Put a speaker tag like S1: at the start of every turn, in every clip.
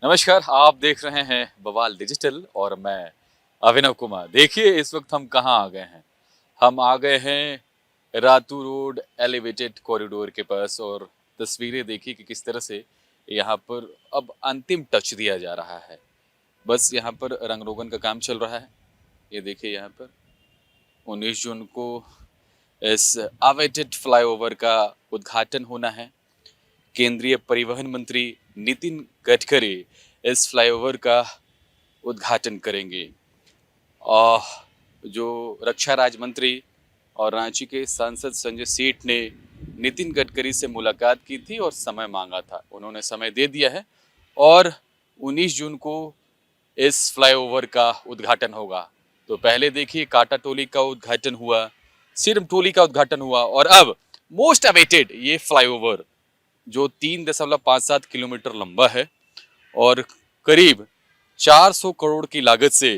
S1: नमस्कार, आप देख रहे हैं बवाल डिजिटल और मैं अभिनव कुमार। देखिए इस वक्त हम कहाँ आ गए हैं। हम आ गए हैं रातू रोड एलिवेटेड कॉरिडोर के पास और तस्वीरें देखिए कि किस तरह से यहाँ पर अब अंतिम टच दिया जा रहा है। बस यहाँ पर रंग रोगन का काम चल रहा है। ये देखिए यहाँ पर 19 जून को इस अवेटेड फ्लाईओवर का उद्घाटन होना है। केंद्रीय परिवहन मंत्री नितिन गडकरी इस फ्लाईओवर का उद्घाटन करेंगे। और जो रक्षा राज्य मंत्री और रांची के सांसद संजय सेठ ने नितिन गडकरी से मुलाकात की थी और समय मांगा था। उन्होंने समय दे दिया है और 19 जून को इस फ्लाईओवर का उद्घाटन होगा। तो पहले देखिए काटा टोली का उद्घाटन हुआ, सिरम टोली का उद्घाटन हुआ और अब मोस्ट अवेटेड ये फ्लाईओवर जो 3.57 किलोमीटर लंबा है और करीब 400 करोड़ की लागत से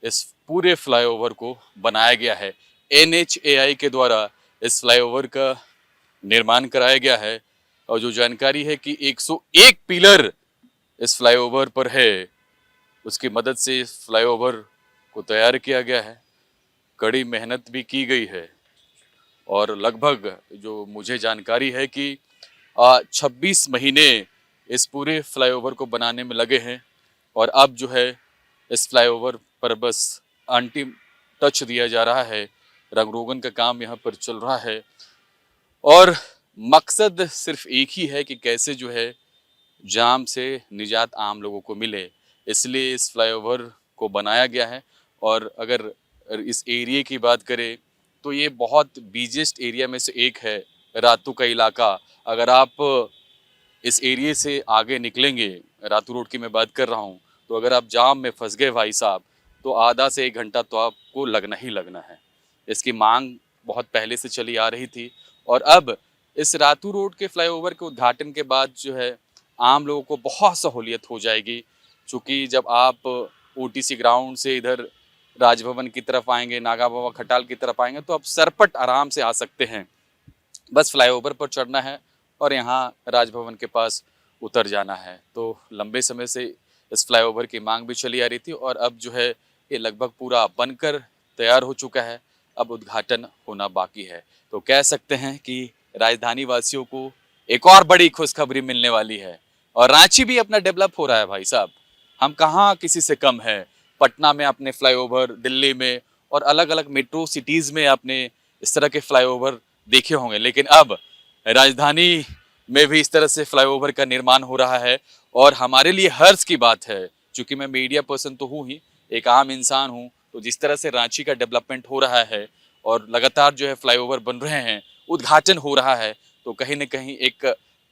S1: इस पूरे फ्लाईओवर को बनाया गया है। NHAI के द्वारा इस फ्लाईओवर का निर्माण कराया गया है और जो जानकारी है कि 101 पिलर इस फ्लाईओवर पर है, उसकी मदद से इस फ्लाईओवर को तैयार किया गया है। कड़ी मेहनत भी की गई है और लगभग जो मुझे जानकारी है कि 26 महीने इस पूरे फ्लाईओवर को बनाने में लगे हैं और अब जो है इस फ्लाईओवर पर बस अंतिम टच दिया जा रहा है। रंग रोगन का काम यहाँ पर चल रहा है और मकसद सिर्फ एक ही है कि कैसे जो है जाम से निजात आम लोगों को मिले, इसलिए इस फ्लाईओवर को बनाया गया है। और अगर इस एरिया की बात करें तो ये बहुत बिजीएस्ट एरिया में से एक है, रातू का इलाका। अगर आप इस एरिया से आगे निकलेंगे, रातू रोड की मैं बात कर रहा हूँ, तो अगर आप जाम में फंस गए भाई साहब, तो आधा से 1 घंटा तो आपको लगना ही लगना है। इसकी मांग बहुत पहले से चली आ रही थी और अब इस रातू रोड के फ्लाईओवर के उद्घाटन के बाद जो है आम लोगों को बहुत सहूलियत हो जाएगी। चूँकि जब आप OTC ग्राउंड से इधर राजभवन की तरफ आएंगे, नागा बाबा खटाल की तरफ आएंगे, तो आप सरपट आराम से आ सकते हैं। बस फ्लाईओवर पर चढ़ना है और यहाँ राजभवन के पास उतर जाना है। तो लंबे समय से इस फ्लाईओवर की मांग भी चली आ रही थी और अब जो है ये लगभग पूरा बनकर तैयार हो चुका है। अब उद्घाटन होना बाकी है। तो कह सकते हैं कि राजधानी वासियों को एक और बड़ी खुशखबरी मिलने वाली है और रांची भी अपना डेवलप हो रहा है भाई साहब। हम कहाँ किसी से कम है। पटना में अपने फ्लाईओवर, दिल्ली में और अलग अलग मेट्रो सिटीज़ में आपने इस तरह के फ्लाईओवर देखे होंगे, लेकिन अब राजधानी में भी इस तरह से फ्लाईओवर का निर्माण हो रहा है और हमारे लिए हर्ष की बात है। क्योंकि मैं मीडिया पर्सन तो हूँ ही, एक आम इंसान हूँ, तो जिस तरह से रांची का डेवलपमेंट हो रहा है और लगातार जो है फ्लाईओवर बन रहे हैं, उद्घाटन हो रहा है, तो कहीं ना कहीं एक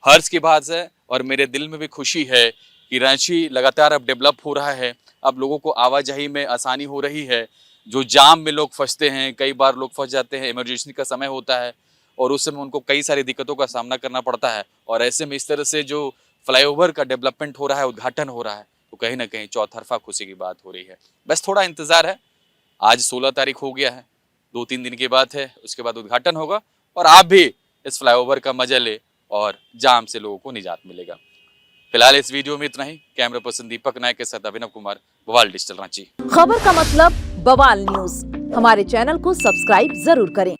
S1: हर्ष की बात है और मेरे दिल में भी खुशी है कि रांची लगातार अब डेवलप हो रहा है। अब लोगों को आवाजाही में आसानी हो रही है। जो जाम में लोग फंसते हैं, कई बार लोग फंस जाते हैं, इमरजेंसी का समय होता है और उस समय उनको कई सारी दिक्कतों का सामना करना पड़ता है और ऐसे में इस तरह से जो फ्लाईओवर का डेवलपमेंट हो रहा है, उद्घाटन हो रहा है, तो कहीं ना कहीं चौतरफा खुशी की बात हो रही है। बस थोड़ा इंतजार है। आज 16 तारीख हो गया है, 2-3 दिन की बात है, उसके बाद उद्घाटन होगा और आप भी इस फ्लाईओवर का मजा ले और जाम से लोगों को निजात मिलेगा। फिलहाल इस वीडियो में इतना ही। कैमरा पर्सन दीपक नायक के साथ अभिनव कुमार, बवाल डिजिटल रांची।
S2: खबर का मतलब बवाल न्यूज। हमारे चैनल को सब्सक्राइब जरूर करें।